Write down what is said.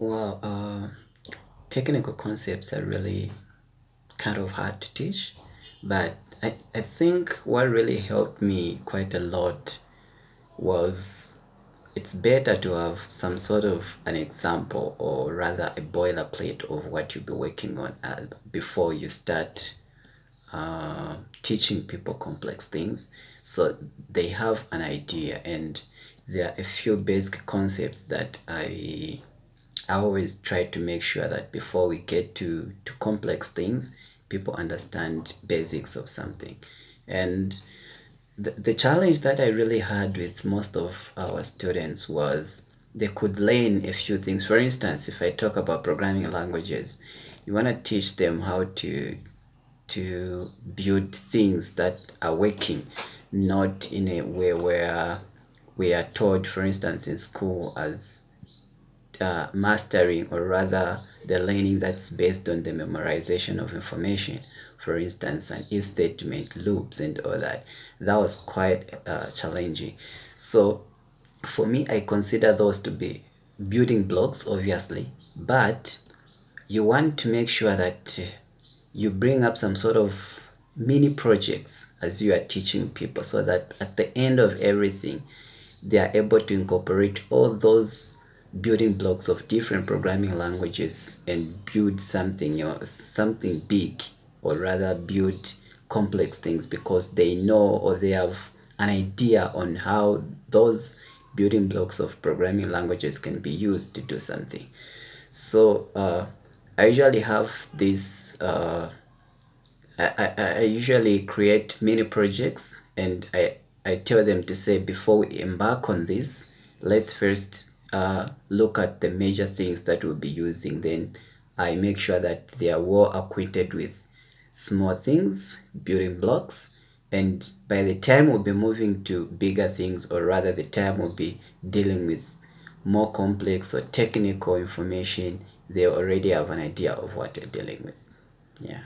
Well, technical concepts are really kind of hard to teach, but I think what really helped me quite a lot was it's better to have some sort of an example, or rather a boilerplate of what you'll be working on before you start teaching people complex things, so they have an idea. And there are a few basic concepts that I always try to make sure that before we get to complex things, people understand basics of something. And the challenge that I really had with most of our students was they could learn a few things. For instance, if I talk about programming languages, you want to teach them how to build things that are working, not in a way where we are taught, for instance, in school as mastering, or rather the learning that's based on the memorization of information, for instance, and if statement, loops, and all that. That was quite challenging. So for me, I consider those to be building blocks, obviously, but you want to make sure that you bring up some sort of mini projects as you are teaching people, so that at the end of everything, they are able to incorporate all those building blocks of different programming languages and build something, something big, or rather build complex things, because they know, or they have an idea on how those building blocks of programming languages can be used to do something. So I usually have this I usually create mini projects, and I tell them to say, before we embark on this, let's first look at the major things that we'll be using. Then I make sure that they are well acquainted with small things, building blocks, and by the time we'll be moving to bigger things, or rather the time we'll be dealing with more complex or technical information, they already have an idea of what they're dealing with. Yeah.